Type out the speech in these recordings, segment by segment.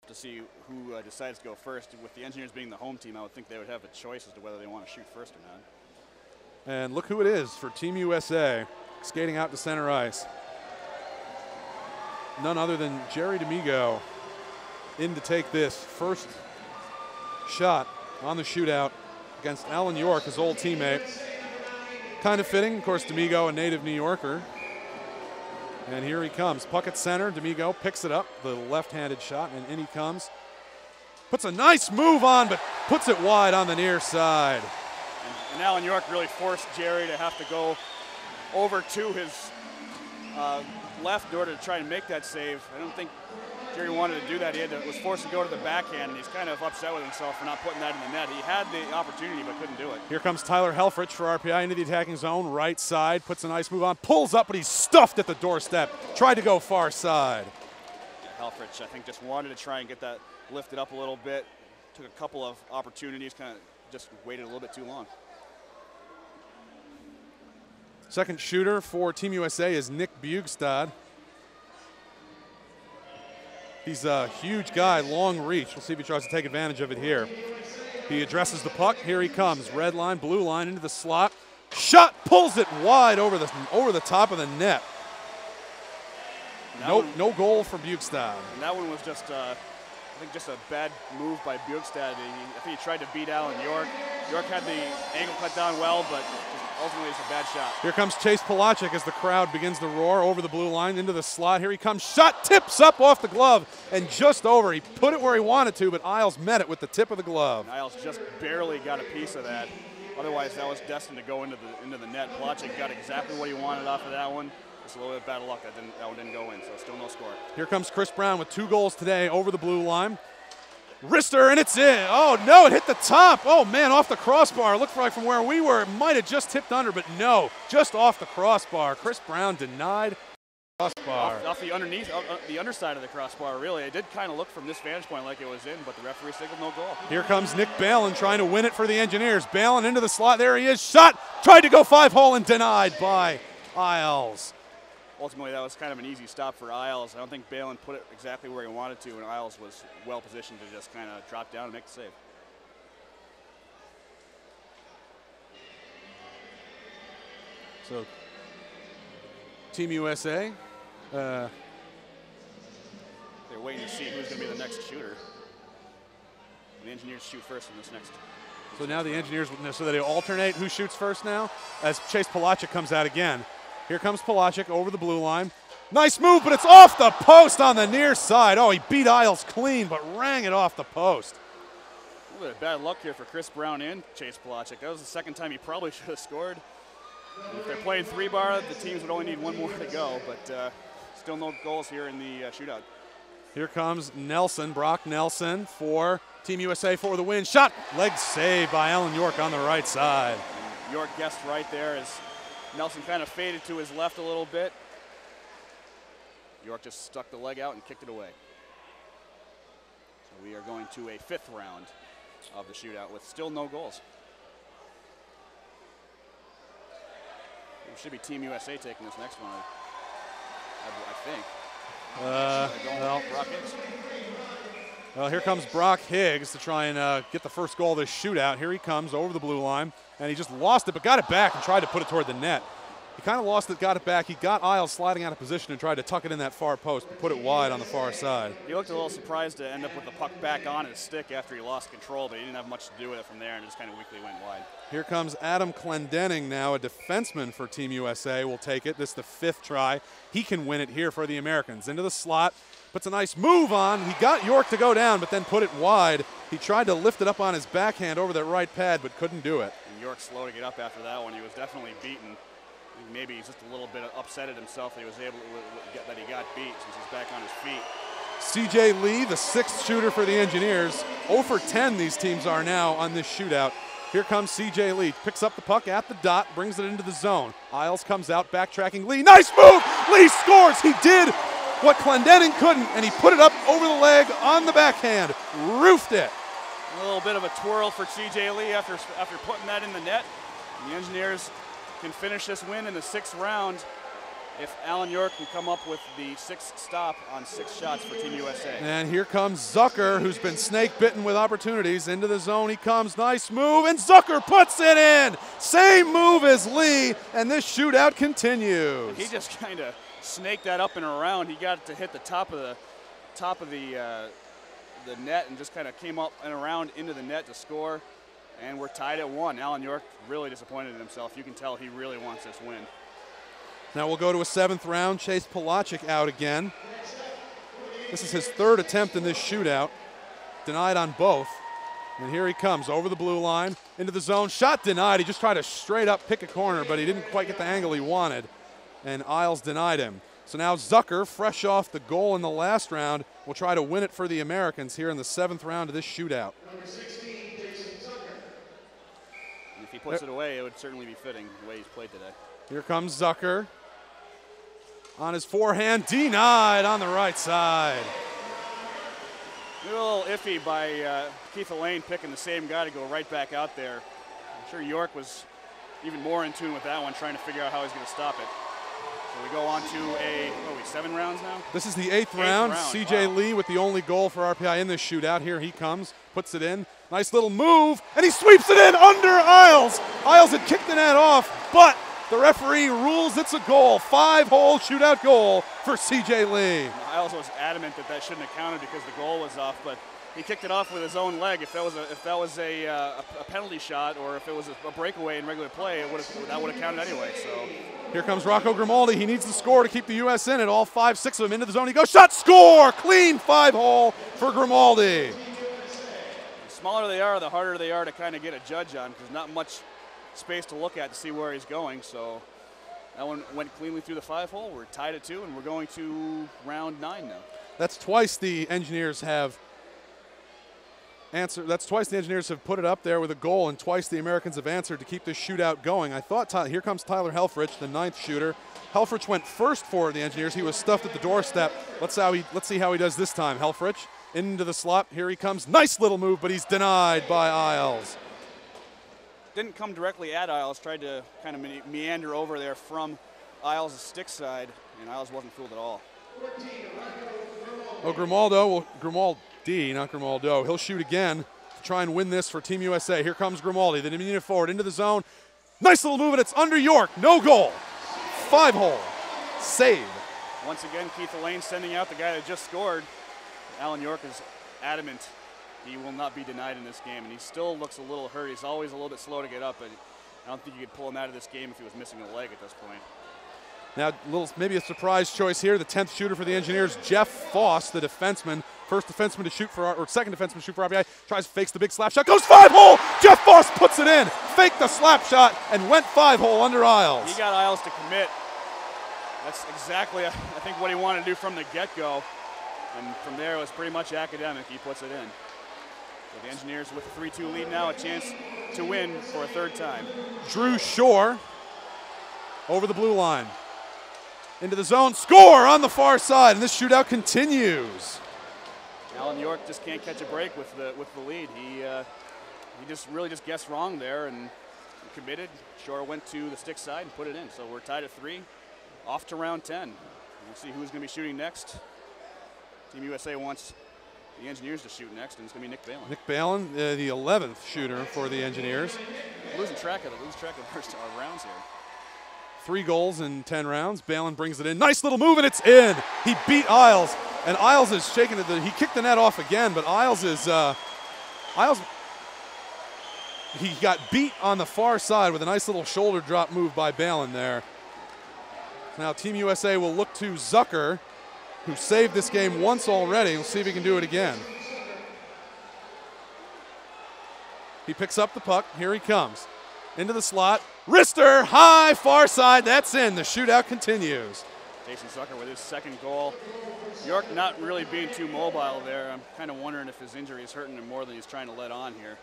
to see who decides to go first. With the Engineers being the home team, I would think they would have a choice as to whether they want to shoot first or not. And look who it is for Team USA, skating out to center ice. None other than Jerry D'Amigo in to take this first shot on the shootout against Alan York, his old teammate. Kind of fitting, of course, D'Amigo, a native New Yorker. And here he comes. Puck at center. D'Amigo picks it up, the left-handed shot, and in he comes. Puts a nice move on, but puts it wide on the near side. And Alan York really forced Jerry to have to go over to his left in order to try and make that save. I don't think Jerry wanted to do that. Was forced to go to the backhand, and he's kind of upset with himself for not putting that in the net. He had the opportunity but couldn't do it. Here comes Tyler Helfrich for RPI into the attacking zone, right side, puts a nice move on, pulls up, but he's stuffed at the doorstep. Tried to go far side. Yeah, Helfrich, I think, just wanted to try and get that lifted up a little bit. Took a couple of opportunities, kind of just waited a little bit too long. Second shooter for Team USA is Nick Bugstad. He's a huge guy, long reach. We'll see if he tries to take advantage of it here. He addresses the puck. Here he comes. Red line, blue line into the slot. Shot, pulls it wide over the top of the net. No goal for Bugstad. And that one was just, I think, just a bad move by Bugstad. I think he tried to beat Alan York. York had the angle cut down well, but ultimately it's a bad shot. Here comes Chase Polacek as the crowd begins to roar over the blue line into the slot. Here he comes. Shot tips up off the glove and just over. He put it where he wanted to, but Isles met it with the tip of the glove. And Isles just barely got a piece of that. Otherwise, that was destined to go into the net. Polacek got exactly what he wanted off of that one. Just a little bit of bad luck. That one didn't go in, so still no score. Here comes Chris Brown with 2 goals today over the blue line. Wrister, and it's in. Oh, no, it hit the top. Oh, man, off the crossbar. Looked like from where we were, it might have just tipped under, but no, just off the crossbar. Chris Brown denied crossbar. Off the the underside of the crossbar, really. It did kind of look from this vantage point like it was in, but the referee signaled no goal. Here comes Nick Balin trying to win it for the Engineers. Balin into the slot. There he is. Shot. Tried to go 5-hole and denied by Isles. Ultimately, that was kind of an easy stop for Isles. I don't think Balin put it exactly where he wanted to, and Isles was well positioned to just kind of drop down and make the save. So, Team USA. They're waiting to see who's going to be the next shooter. The Engineers shoot first in this next. So now the Engineers, so that they alternate who shoots first now, as Chase Polacek comes out again. Here comes Polacek over the blue line. Nice move, but it's off the post on the near side. Oh, he beat Isles clean, but rang it off the post. A little bit of bad luck here for Chris Brown and Chase Polacek. That was the second time he probably should have scored. If they're playing 3-bar, the teams would only need 1 more to go, but still no goals here in the shootout. Here comes Nelson, Brock Nelson for Team USA for the win. Shot, leg save by Alan York on the right side. And York guessed right there as Nelson kind of faded to his left a little bit. York just stuck the leg out and kicked it away. So we are going to a 5th round of the shootout with still no goals. It should be Team USA taking this next one, I think. Well, here comes Brock Higgs to try and get the first goal of this shootout. Here he comes over the blue line, and he just lost it, but got it back and tried to put it toward the net. He kind of lost it, got it back. He got Isles sliding out of position and tried to tuck it in that far post, but put it wide on the far side. He looked a little surprised to end up with the puck back on his stick after he lost control, but he didn't have much to do with it from there and just kind of weakly went wide. Here comes Adam Clendenning now, a defenseman for Team USA. Will take it. This is the 5th try. He can win it here for the Americans. Into the slot, puts a nice move on. He got York to go down, but then put it wide. He tried to lift it up on his backhand over that right pad, but couldn't do it. And York slow to get up after that one. He was definitely beaten. Maybe he's just a little bit upset at himself that he was able to get that he got beat since he's back on his feet. C.J. Lee, the 6th shooter for the Engineers. 0 for 10 these teams are now on this shootout. Here comes C.J. Lee, picks up the puck at the dot, brings it into the zone. Isles comes out, backtracking Lee. Nice move! Lee scores! He did what Clendenning couldn't, and he put it up over the leg on the backhand. Roofed it. A little bit of a twirl for C.J. Lee after putting that in the net. And the Engineers can finish this win in the 6th round if Alan York can come up with the 6th stop on 6 shots for Team USA. And here comes Zucker, who's been snake bitten with opportunities. Into the zone he comes, nice move, and Zucker puts it in. Same move as Lee, and this shootout continues. He just kind of snaked that up and around. He got it to hit the top of the net and just kind of came up and around into the net to score. And we're tied at 1. Alan York really disappointed in himself. You can tell he really wants this win. Now we'll go to a 7th round. Chase Pelagic out again. This is his 3rd attempt in this shootout. Denied on both. And here he comes over the blue line, into the zone. Shot denied. He just tried to straight up pick a corner, but he didn't quite get the angle he wanted. And Isles denied him. So now Zucker, fresh off the goal in the last round, will try to win it for the Americans here in the 7th round of this shootout. And if he puts it away, it would certainly be fitting the way he's played today. Here comes Zucker. On his forehand, denied on the right side. A little iffy by Keith Elaine picking the same guy to go right back out there. I'm sure York was even more in tune with that one, trying to figure out how he's going to stop it. So we go on to 7 rounds now? This is the 8th round. CJ Lee with the only goal for RPI in this shootout. Here he comes, puts it in. Nice little move, and he sweeps it in under Isles. Isles had kicked the net off, but the referee rules it's a goal. 5-hole shootout goal for CJ Lee. Isles was adamant that that shouldn't have counted because the goal was off, but he kicked it off with his own leg. If that was a penalty shot, or if it was a breakaway in regular play, that would have counted anyway. So here comes Rocco Grimaldi. He needs the score to keep the U.S. in it. All 5-6 of them into the zone. He goes, shot, score! Clean 5-hole for Grimaldi. The smaller they are, the harder they are to kind of get a judge on, because not much space to look at to see where he's going. So that one went cleanly through the 5-hole. We're tied at 2, and we're going to round 9 now. That's twice the Engineers have answered. That's twice the Engineers have put it up there with a goal, and twice the Americans have answered to keep this shootout going. I thought, here comes Tyler Helfrich, the 9th shooter. Helfrich went first for the Engineers. He was stuffed at the doorstep. Let's see how he does this time. Helfrich into the slot. Here he comes. Nice little move, but he's denied by Isles. Didn't come directly at Isles. Tried to kind of meander over there from Isles' stick side, and Isles wasn't fooled at all. Well, Grimaldi, not Grimaldo. He'll shoot again to try and win this for Team USA. Here comes Grimaldi, the Dominion forward, into the zone. Nice little move, and it's under York. No goal. 5-hole. Save. Once again, Keith Elaine sending out the guy that just scored. Alan York is adamant he will not be denied in this game, and he still looks a little hurt. He's always a little bit slow to get up, but I don't think you could pull him out of this game if he was missing a leg at this point. Now, maybe a surprise choice here. The 10th shooter for the Engineers, Jeff Foss, the defenseman. First defenseman to shoot for, or second defenseman to shoot for RPI. Fakes the big slap shot, goes 5-hole. Jeff Foss puts it in. Faked the slap shot and went 5-hole under Isles. He got Isles to commit. That's exactly, I think, what he wanted to do from the get-go. And from there, it was pretty much academic. He puts it in. So the Engineers with a 3-2 lead now, a chance to win for a 3rd time. Drew Shore over the blue line. Into the zone, score on the far side, and this shootout continues. Alan York just can't catch a break with the lead. He really just guessed wrong there and committed. Shore went to the stick side and put it in. So we're tied at 3, off to round 10. We'll see who's going to be shooting next. Team USA wants the Engineers to shoot next, and it's going to be Nick Balin. Nick Balin, the 11th shooter for the Engineers. Losing track of our rounds here. 3 goals in 10 rounds. Balin brings it in. Nice little move, and it's in. He beat Isles, and Isles is shaking it. He kicked the net off again, but Isles he got beat on the far side with a nice little shoulder drop move by Balin there. Now Team USA will look to Zucker, who saved this game once already. We'll see if he can do it again. He picks up the puck. Here he comes. Into the slot. Wrister, high, far side. That's in. The shootout continues. Jason Zucker with his 2nd goal. York not really being too mobile there. I'm kind of wondering if his injury is hurting him more than he's trying to let on here.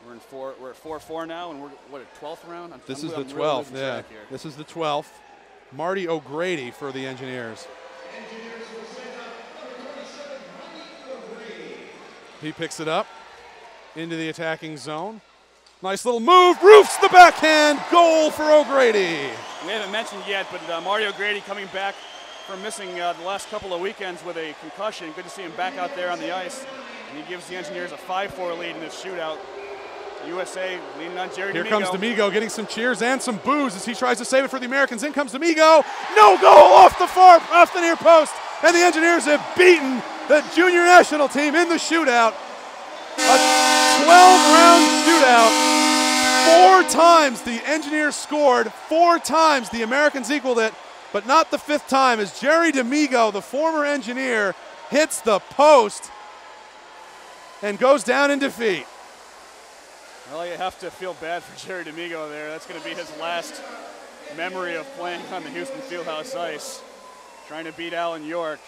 We're at 4-4 now, and we're, what, a 12th round? This is the 12th, yeah. This is the 12th. Marty O'Grady for the Engineers. He picks it up into the attacking zone. Nice little move, roofs the backhand, goal for O'Grady. We haven't mentioned yet, but Mario Grady coming back from missing the last couple of weekends with a concussion. Good to see him back out there on the ice. And he gives the Engineers a 5-4 lead in this shootout. USA leaning on Jerry Here D'Amigo. comes D'Amigo getting some cheers and some boos as he tries to save it for the Americans. In comes D'Amigo. No goal off the near post. And the Engineers have beaten the junior national team in the shootout. A 12-round shootout. 4 times the Engineers scored, 4 times the Americans equaled it, but not the 5th time as Jerry D'Amigo, the former Engineer, hits the post and goes down in defeat. Well, you have to feel bad for Jerry D'Amigo there. That's going to be his last memory of playing on the Houston Fieldhouse ice, trying to beat Alan York.